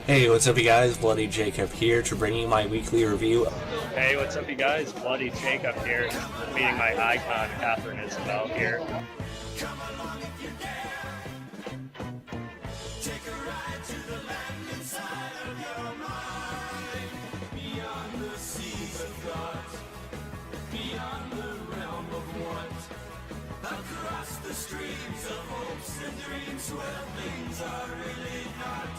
Hey, what's up you guys? Bloody Jacob here to bring you my weekly review. Hey, what's up you guys? Bloody Jacob here, meeting my icon, Catherine Isabel here. Across the streams of hopes and dreams where things are really not.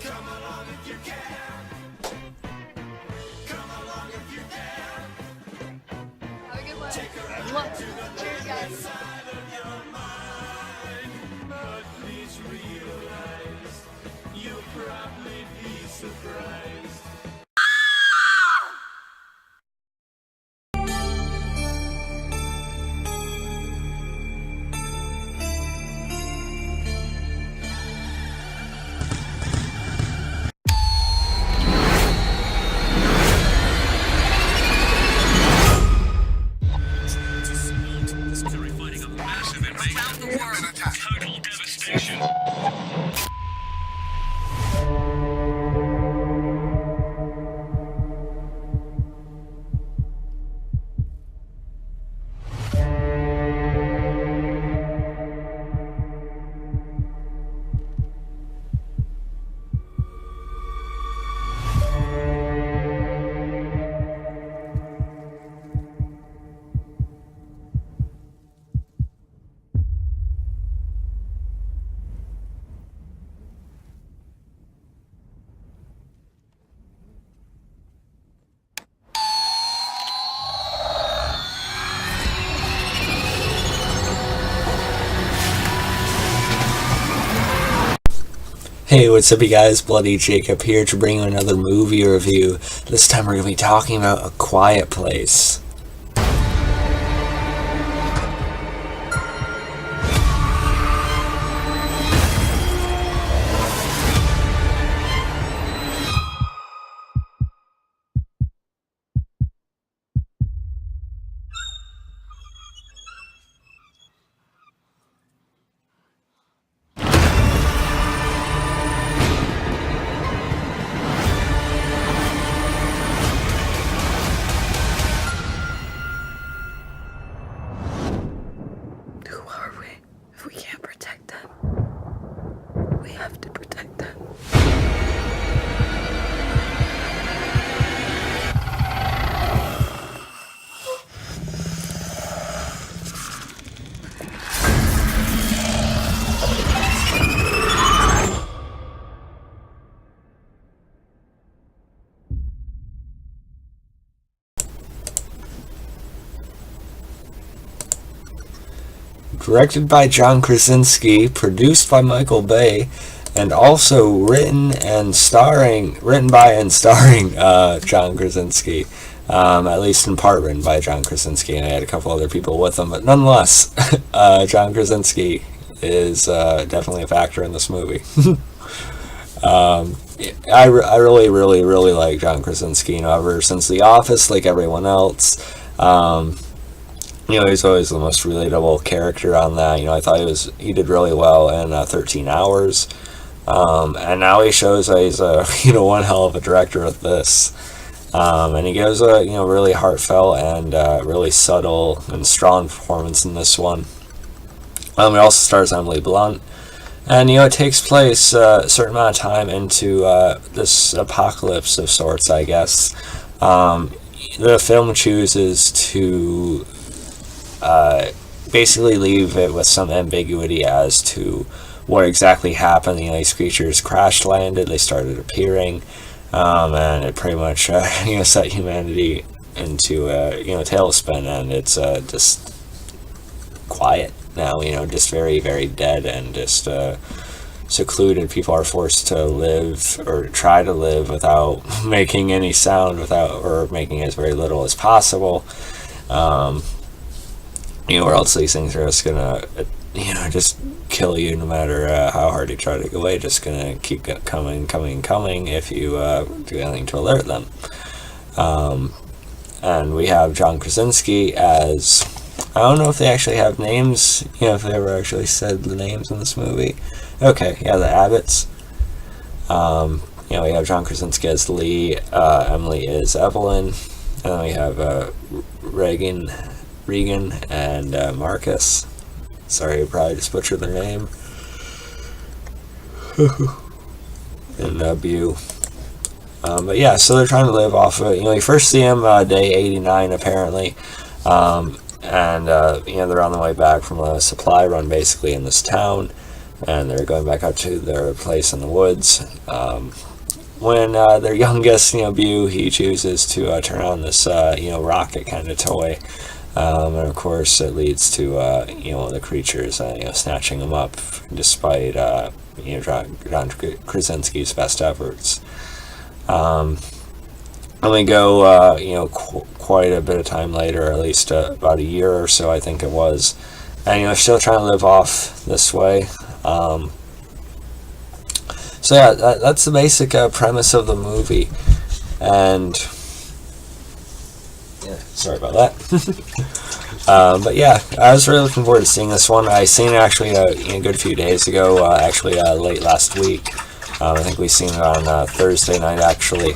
Come along if you can. Come along if you dare. Have a good one. Take a ride to the Cheers, guys. inside of your mind. But please realize you'll probably be surprised. Total devastation. Hey, what's up you guys? Bloody Jacob here to bring you another movie review. This time we're going to be talking about A Quiet Place. Who are we? If we can't protect them, we have to protect them. Directed by John Krasinski, produced by Michael Bay, and also written by and starring John Krasinski. At least in part written by John Krasinski, and I had a couple other people with him, but nonetheless, John Krasinski is definitely a factor in this movie. I really like John Krasinski, ever since The Office, like everyone else. He's always the most relatable character on that. I thought he did really well in 13 Hours. And now he shows that he's one hell of a director with this. And he gives a, really heartfelt and really subtle and strong performance in this one. It also stars Emily Blunt. And, it takes place a certain amount of time into this apocalypse of sorts, I guess. The film chooses to basically leave it with some ambiguity as to what exactly happened. These creatures crash landed, they started appearing, and it pretty much set humanity into a tailspin, and it's just quiet now, just very, very dead and just secluded. People are forced to live or try to live without making any sound, or making as very little as possible. Or else these things are just gonna, just kill you no matter how hard you try to get away. Just gonna keep coming if you do anything to alert them. And we have John Krasinski as, I don't know if they actually have names, if they ever actually said the names in this movie. Okay, yeah, the Abbotts. We have John Krasinski as Lee, Emily is Evelyn, and then we have Regan, and Marcus. Sorry, I probably just butchered their name. And Bew. But yeah, so they're trying to live off of it. You first see him day 89 apparently, and they're on the way back from a supply run basically in this town, and they're going back out to their place in the woods. When their youngest, Bew, he chooses to turn on this, rocket kind of toy, and of course it leads to, the creatures, snatching him up, despite, John Krasinski's best efforts. And we go, quite a bit of time later, or at least about a year or so, I think it was, and still trying to live off this way. So yeah, that's the basic premise of the movie, and yeah, sorry about that. But yeah, I was really looking forward to seeing this one. I seen it actually a good few days ago, late last week. I think we seen it on Thursday night actually.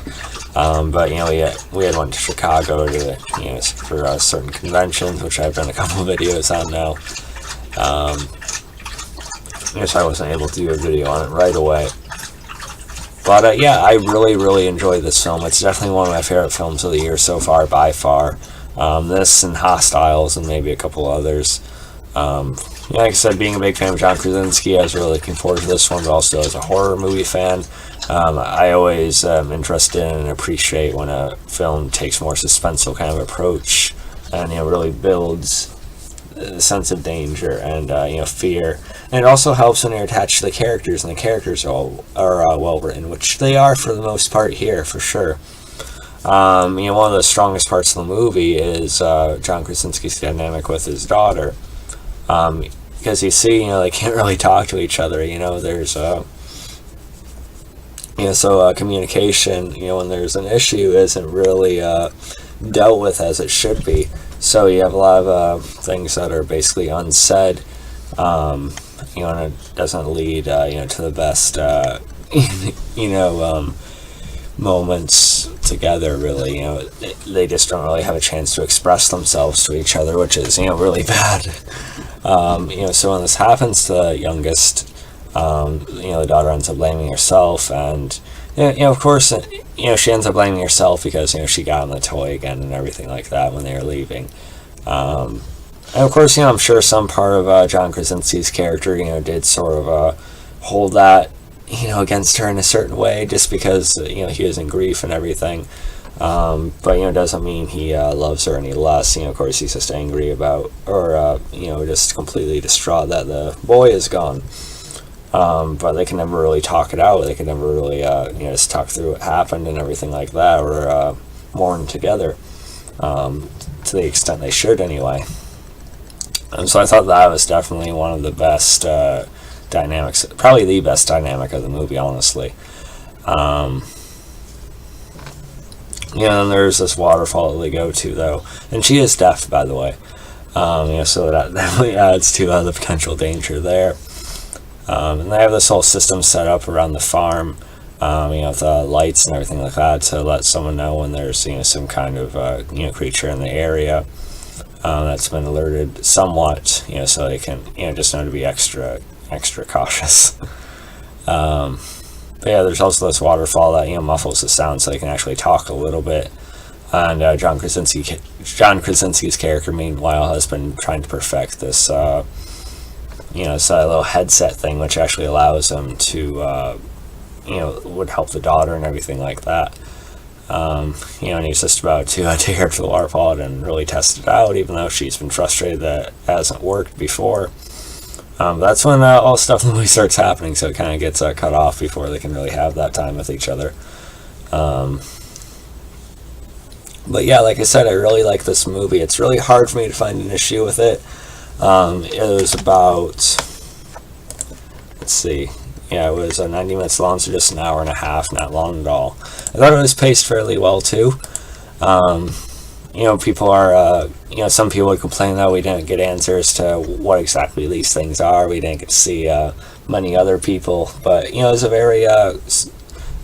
But we had went to Chicago for certain conventions, which I've done a couple of videos on now. So I wasn't able to do a video on it right away. But yeah, I really, really enjoyed this film. It's definitely one of my favorite films of the year so far, by far. This and Hostiles and maybe a couple others. Like I said, being a big fan of John Krasinski, I was really looking forward to this one, but also as a horror movie fan, I always am interested in and appreciate when a film takes more suspenseful kind of approach and really builds a sense of danger and fear. And it also helps when you're attached to the characters, and the characters are well written, which they are for the most part here, for sure. One of the strongest parts of the movie is John Krasinski's dynamic with his daughter. Because you see, they can't really talk to each other. There's communication, when there's an issue, isn't really dealt with as it should be. So you have a lot of things that are basically unsaid, and it doesn't lead, to the best, moments together, really. They just don't really have a chance to express themselves to each other, which is, really bad. So when this happens to the youngest, the daughter ends up blaming herself, and of course, she ends up blaming herself because she got on the toy again and everything like that when they were leaving. And of course, I'm sure some part of John Krasinski's character, did sort of hold that, against her in a certain way, just because he was in grief and everything. But doesn't mean he loves her any less. Of course, he's just angry about, or just completely distraught that the boy is gone. But they can never really talk it out. They can never really just talk through what happened and everything like that, or mourn together, to the extent they should anyway. And so I thought that was definitely one of the best dynamics, probably the best dynamic of the movie, honestly. And there's this waterfall that they go to, though, and she is deaf, by the way. So that definitely adds to the potential danger there. And they have this whole system set up around the farm, with the lights and everything like that, to let someone know when there's some kind of creature in the area that's been alerted somewhat, so they can just know to be extra cautious. But yeah, there's also this waterfall that muffles the sound, so they can actually talk a little bit. And John Krasinski's character, meanwhile, has been trying to perfect this this little headset thing, which actually allows him to would help the daughter and everything like that. And he's just about to take her to the waterfall and really test it out, even though she's been frustrated that it hasn't worked before. That's when all stuff in the movie starts happening, so it kind of gets cut off before they can really have that time with each other. But yeah, like I said, I really like this movie. It's really hard for me to find an issue with it. It was about, let's see, it was 90 minutes long, so just an hour and a half, not long at all. I thought it was paced fairly well too. People are, some people would complain that we didn't get answers to what exactly these things are. We didn't get to see many other people, but it was a very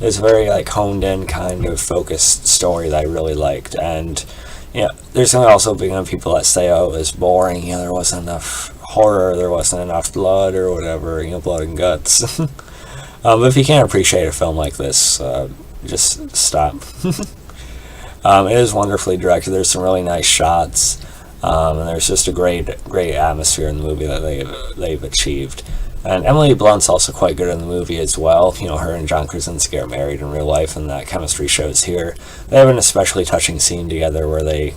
it's a very like honed in kind of focused story that I really liked. And there's going to also be people that say, oh, it was boring, there wasn't enough horror, there wasn't enough blood or whatever, blood and guts. But if you can't appreciate a film like this, just stop. It is wonderfully directed. There's some really nice shots, and there's just a great atmosphere in the movie that they've achieved. And Emily Blunt's also quite good in the movie as well. Her and John Krasinski are married in real life, and that chemistry shows here. They have an especially touching scene together where they,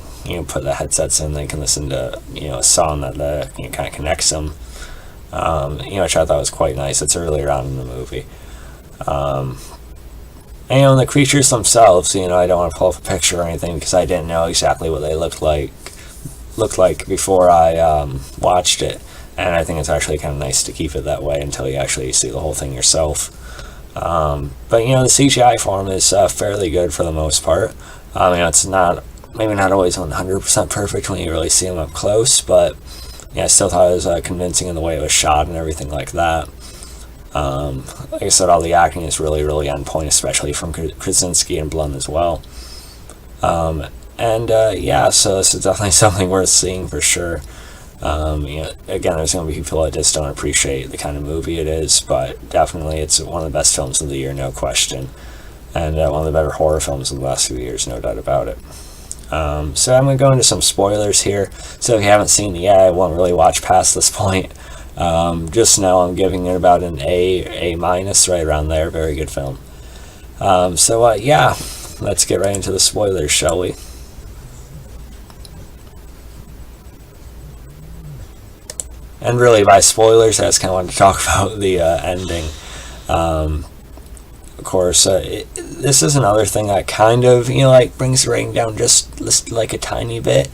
put the headsets in, they can listen to, a song that kind of connects them. Which I thought was quite nice. It's earlier on in the movie. And the creatures themselves, I don't want to pull up a picture or anything because I didn't know exactly what they looked like before I watched it. And I think it's actually kind of nice to keep it that way until you actually see the whole thing yourself. But the CGI form is fairly good for the most part. It's maybe not always 100% perfect when you really see them up close, but I still thought it was convincing in the way it was shot and everything like that. Like I said, all the acting is really, really on point, especially from Krasinski and Blunt as well. So this is definitely something worth seeing for sure. Again, there's going to be people that just don't appreciate the kind of movie it is, but definitely it's one of the best films of the year, no question. And one of the better horror films of the last few years, no doubt about it. So I'm going to go into some spoilers here. So if you haven't seen it yet, I won't really watch past this point. Just know I'm giving it about an A minus, right around there. Very good film. Let's get right into the spoilers, shall we? And really, by spoilers, I just kind of wanted to talk about the ending. Of course, this is another thing that kind of, brings the rating down just like a tiny bit.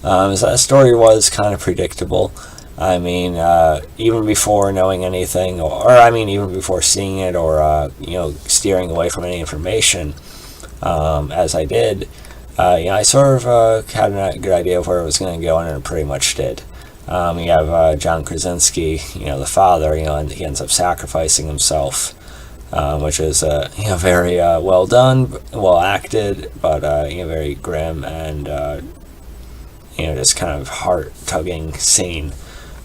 Is that story was kind of predictable. Even before knowing anything, even before seeing it, or steering away from any information, as I did, I sort of had a good idea of where it was going to go, and it pretty much did. You have John Krasinski, the father, and he ends up sacrificing himself, which is very well done, well acted, but very grim and just kind of heart-tugging scene.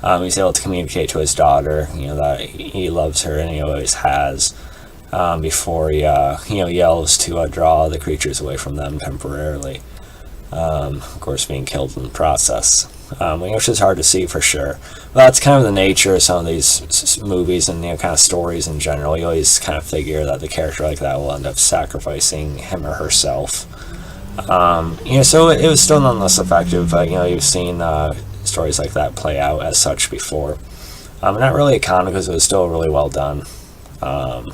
He's able to communicate to his daughter, that he loves her and he always has, before he yells to draw the creatures away from them temporarily. Of course, being killed in the process. Which is hard to see for sure. But that's kind of the nature of some of these movies and kind of stories in general. You always kind of figure that the character like that will end up sacrificing him or herself. So it was still nonetheless effective. You've seen stories like that play out as such before. Not really a comic because it was still really well done. Then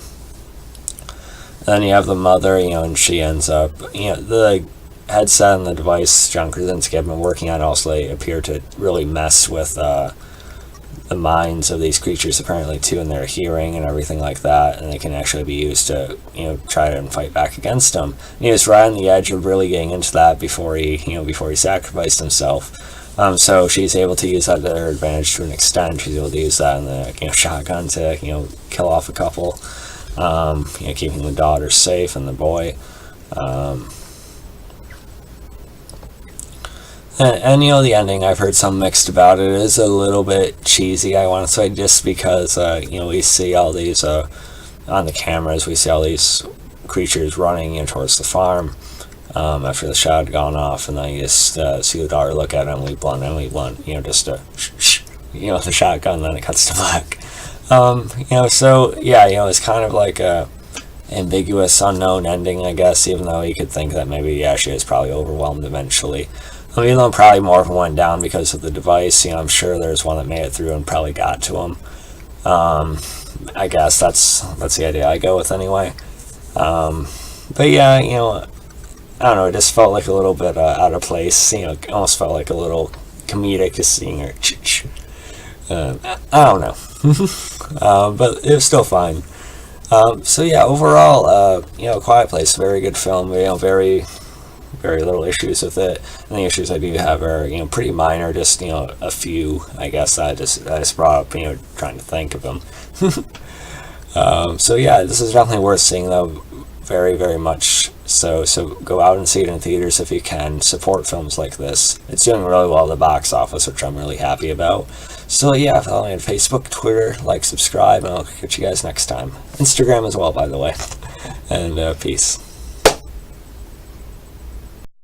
you have the mother, and she ends up, the headset and the device John Krasinski have been working on also appear to really mess with the minds of these creatures apparently too, and their hearing and everything like that, and they can actually be used to try and fight back against them. And he was right on the edge of really getting into that before he sacrificed himself. So she's able to use that to her advantage to an extent. She's able to use that in the shotgun to kill off a couple, keeping the daughter safe and the boy. And the ending, I've heard some mixed about it. It is a little bit cheesy, I want to say, just because, we see all these, on the cameras, we see all these creatures running towards the farm, after the shot had gone off, and then you just see the daughter look at Emily Blunt, just the shotgun, then it cuts to black. It's kind of like a ambiguous, unknown ending, I guess, even though you could think that maybe, she was probably overwhelmed eventually. Even though probably more of them went down because of the device, I'm sure there's one that made it through and probably got to him. I guess that's the idea I go with anyway. But yeah, I don't know, it just felt like a little bit out of place. It almost felt like a little comedic just seeing her. I don't know. But it was still fine. Overall, Quiet Place, very good film. Very little issues with it, and the issues I do have are pretty minor, just a few, I guess. I just brought up trying to think of them. This is definitely worth seeing though. very, very much so. So go out and see it in theaters if you can. Support films like this. It's doing really well at the box office, which I'm really happy about. So yeah, follow me on Facebook, Twitter, like, subscribe, and I'll catch you guys next time. Instagram as well, by the way. And peace.